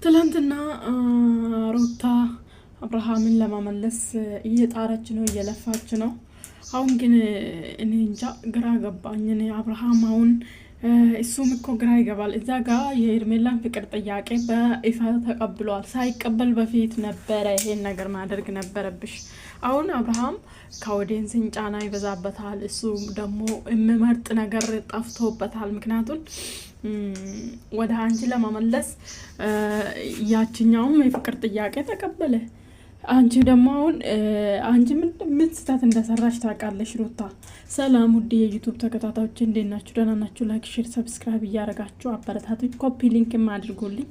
ትላንትና ሩታ አብርሃምን ለማመለስ እየጣረች ነው፣ እየለፋች ነው። አሁን ግን እኔ እንጃ ግራ ገባኝ። እኔ አብርሃም አሁን እሱም እኮ ግራ ይገባል። እዛ ጋ የሄርሜላን ፍቅር ጥያቄ በይፋ ተቀብሏል። ሳይቀበል በፊት ነበረ ይሄን ነገር ማድረግ ነበረብሽ። አሁን አብርሃም ከኦዲየንስን ጫና ይበዛበታል። እሱ ደግሞ የሚመርጥ ነገር ጠፍቶበታል። ምክንያቱም ወደ አንቺ ለማመለስ ያችኛውም የፍቅር ጥያቄ ተቀበለ። አንቺ ደግሞ አሁን አንቺ ምን ስህተት እንደሰራሽ ታውቃለሽ ሩታ። ሰላም ውድ የዩቱብ ተከታታዮች እንዴት ናችሁ? ደህና ናችሁ? ላይክ፣ ሼር፣ ሰብስክራይብ እያደረጋችሁ አበረታቱኝ። ኮፒ ሊንክም አድርጉልኝ።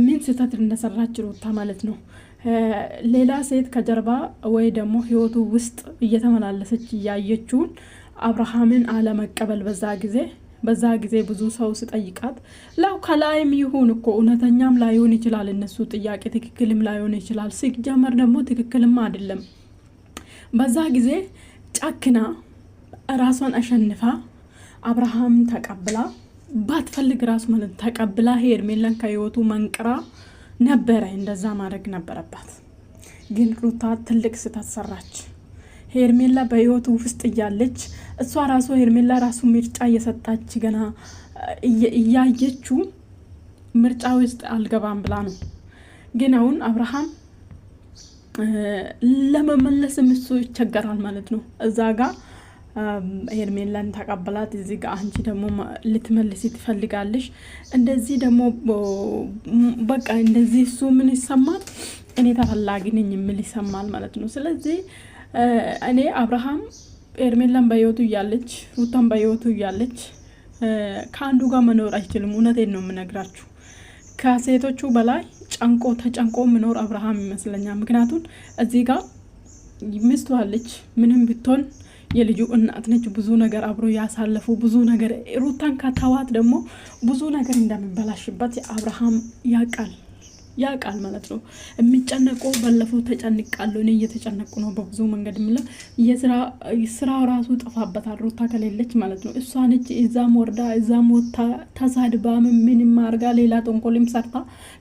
ምን ስህተት እንደሰራች ሩታ ማለት ነው። ሌላ ሴት ከጀርባ ወይ ደግሞ ህይወቱ ውስጥ እየተመላለሰች እያየችውን አብርሃምን አለመቀበል በዛ ጊዜ ብዙ ሰው ሲጠይቃት ላው ከላይም ይሁን እኮ እውነተኛም ላይሆን ይችላል። እነሱ ጥያቄ ትክክልም ላይሆን ይችላል። ሲጀመር ደግሞ ትክክልም አይደለም። በዛ ጊዜ ጨክና ራሷን አሸንፋ አብርሃም ተቀብላ ባትፈልግ ራሱ ማለት ተቀብላ ሄርሜላን ከህይወቱ መንቅራ ነበረ። እንደዛ ማድረግ ነበረባት። ግን ሩታ ትልቅ ስህተት ሰራች። ሄርሜላ በህይወቱ ውስጥ እያለች እሷ ራሱ ሄርሜላ ራሱ ምርጫ እየሰጣች ገና እያየችው ምርጫ ውስጥ አልገባም ብላ ነው። ግን አሁን አብርሃም ለመመለስም እሱ ይቸገራል ማለት ነው። እዛ ጋ ሄርሜላን ተቀበላት፣ እዚህ ጋር አንቺ ደግሞ ልትመልሲ ትፈልጋለሽ። እንደዚህ ደግሞ በቃ እንደዚህ እሱ ምን ይሰማል? እኔ ተፈላጊ ነኝ የሚል ይሰማል ማለት ነው። ስለዚህ እኔ አብርሃም ሄርሜላን በህይወቱ እያለች ሩታን በህይወቱ እያለች ከአንዱ ጋር መኖር አይችልም። እውነቴን ነው የምነግራችሁ። ከሴቶቹ በላይ ተጨንቆ ምኖር አብርሃም ይመስለኛል። ምክንያቱም እዚህ ጋር ሚስቱ አለች፣ ምንም ብትሆን የልጁ እናት ነች። ብዙ ነገር አብሮ ያሳለፉ ብዙ ነገር ሩታን ከተዋት ደግሞ ብዙ ነገር እንደሚበላሽበት አብርሃም ያቃል ማለት ነው። የሚጨነቁ ባለፈው ተጨንቃለሁ እኔ እየተጨነቁ ነው በብዙ መንገድ ምለ ስራው ራሱ ጠፋበታል። ሩታ ከሌለች ማለት ነው። እሷ ነች እዛም ወርዳ እዛም ወታ ተሳድባ ምንም አርጋ ሌላ ተንኮልም ሰርታ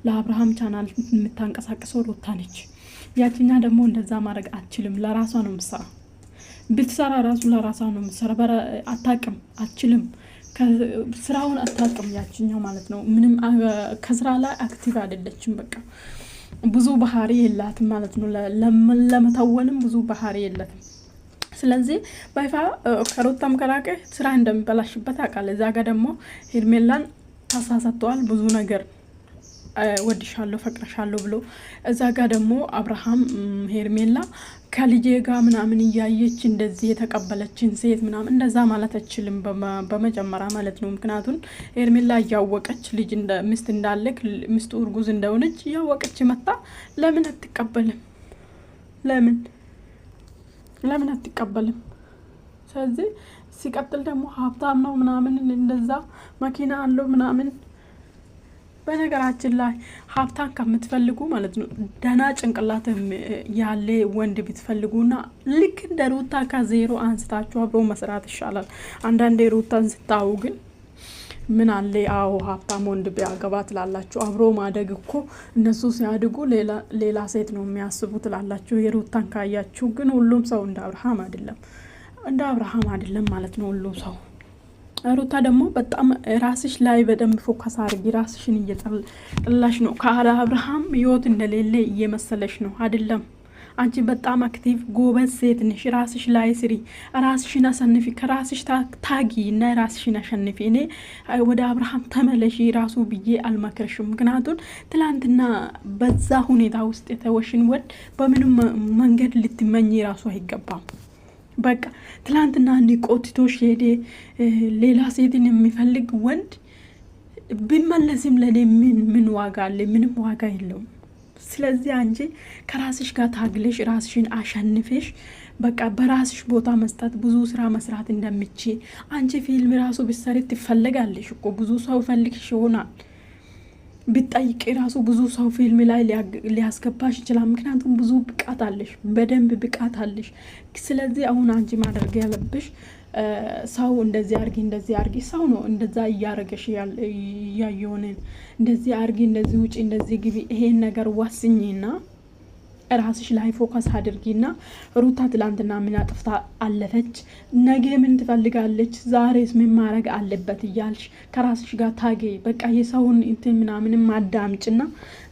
ለአብርሃም ቻናል የምታንቀሳቅሰው ሩታ ነች። ያቺኛ ደግሞ እንደዛ ማድረግ አትችልም። ለራሷ ነው የምትሰራ። ብትሰራ ራሱ ለራሷ ነው የምትሰራ። አታውቅም፣ አትችልም። ስራውን አታውቅም ያችኛው ማለት ነው። ምንም ከስራ ላይ አክቲቭ አይደለችም። በቃ ብዙ ባህሪ የላትም ማለት ነው። ለመተወንም ብዙ ባህሪ የላትም። ስለዚህ ባይፋ ከሩታም ከራቀ ስራ እንደሚበላሽበት አውቃለሁ። እዛ ጋር ደግሞ ሄርሜላን ተሳሳተዋል ብዙ ነገር ወድሻለሁ ፈቅረሻለሁ ብሎ እዛ ጋር ደግሞ አብርሃም ሄርሜላ ከልጄ ጋር ምናምን እያየች እንደዚህ የተቀበለችን ሴት ምናምን እንደዛ ማለት አይችልም በመጀመሪያ ማለት ነው። ምክንያቱም ሄርሜላ እያወቀች ልጅ ሚስት እንዳለክ ሚስቱ እርጉዝ እንደሆነች እያወቀች መጣ ለምን አትቀበልም? ለምን አትቀበልም? ስለዚህ ሲቀጥል ደግሞ ሀብታም ነው ምናምን እንደዛ መኪና አለው ምናምን። በነገራችን ላይ ሀብታም ከምትፈልጉ ማለት ነው ደህና ጭንቅላት ያለ ወንድ ብትፈልጉና ልክ እንደ ሩታ ከዜሮ አንስታችሁ አብሮ መስራት ይሻላል። አንዳንዴ ሩታን ስታዩ ግን ምን አለ አዎ ሀብታም ወንድ ቢያገባ ትላላችሁ። አብሮ ማደግ እኮ እነሱ ሲያድጉ ሌላ ሴት ነው የሚያስቡ ትላላችሁ። የሩታን ካያችሁ ግን ሁሉም ሰው እንደ አብርሃም አይደለም ማለት ነው ሁሉም ሰው። ሩታ ደግሞ በጣም ራስሽ ላይ በደንብ ፎከስ አድርጊ። ራስሽን እየጠላሽ ነው። ካለ አብርሃም ህይወት እንደሌለ እየመሰለሽ ነው አይደለም? አንቺ በጣም አክቲቭ ጎበዝ ሴት ነሽ። ራስሽ ላይ ስሪ፣ ራስሽን አሸንፊ፣ ከራስሽ ታጊ እና ራስሽን አሸንፊ። እኔ ወደ አብርሃም ተመለሺ ራሱ ብዬ አልመክርሽም። ምክንያቱም ትላንትና በዛ ሁኔታ ውስጥ የተወሽን ወድ በምንም መንገድ ልትመኝ ራሱ አይገባም። በቃ ትላንትና ንቆቲቶሽ ሄደ ሌላ ሴትን የሚፈልግ ወንድ ቢመለስም ለኔ ምን ዋጋ አለ? ምንም ዋጋ የለውም። ስለዚህ አንቺ ከራስሽ ጋር ታግለሽ ራስሽን አሸንፈሽ በቃ በራስሽ ቦታ መስጠት ብዙ ስራ መስራት እንደምትችይ አንቺ ፊልም ራሱ ብትሰሪ ትፈልጋለሽ እኮ ብዙ ሰው ፈልግሽ ይሆናል። ቢጠይቅ ራሱ ብዙ ሰው ፊልም ላይ ሊያስገባሽ ይችላል። ምክንያቱም ብዙ ብቃት አለሽ፣ በደንብ ብቃት አለሽ። ስለዚህ አሁን አንቺ ማድረግ ያለብሽ ሰው እንደዚህ አርጊ ሰው ነው እንደዛ እያረገሽ ያየሆነን እንደዚህ አርጊ እንደዚህ ውጪ እንደዚህ ግቢ ይሄን ነገር ወስኝና ራስሽ ላይ ፎከስ አድርጊና ሩታ ትላንትና ምን አጥፍታ አለፈች፣ ነገ ምን ትፈልጋለች፣ ዛሬስ ምን ማድረግ አለበት እያልሽ ከራስሽ ጋር ታገይ። በቃ የሰውን እንትን ምናምን ማዳምጭና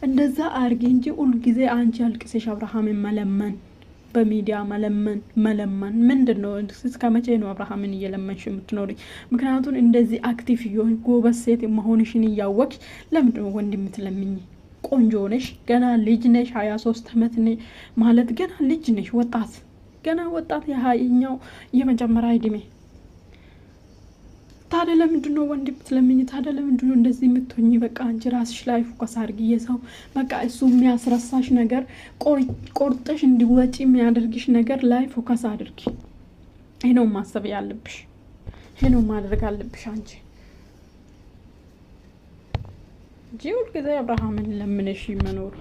እንደዛ አርጊ እንጂ ሁል ጊዜ አንቺ አልቅሰሽ አብርሃምን መለመን በሚዲያ መለመን ምንድን ነው? እስከ መቼ ነው አብርሃምን እየለመንሽ የምትኖሪ? ምክንያቱም እንደዚህ አክቲቭ የሆን ጎበዝ ሴት መሆንሽን እያወቅሽ ለምንድን ነው ወንድ የምትለምኝ? ቆንጆ ነሽ፣ ገና ልጅ ነሽ፣ 23 ዓመት ማለት ገና ልጅ ነሽ፣ ገና ወጣት የሀያኛው የመጀመሪያ እድሜ። ታዲያ ለምንድን ነው ወንድ የምትለምኝ? ታዲያ ለምንድን ነው እንደዚህ የምትሆኝ? በቃ አንቺ ራስሽ ላይ ፎከስ አድርጊ። የሰው በቃ እሱ የሚያስረሳሽ ነገር ቆርጠሽ እንዲወጪ የሚያደርግሽ ነገር ላይ ፎከስ አድርጊ። ይሄ ነው ማሰብ ያለብሽ፣ ይሄ ነው ማድረግ አለብሽ አንቺ እንጂ ሁልጊዜ አብርሃምን ለምነሽ መኖር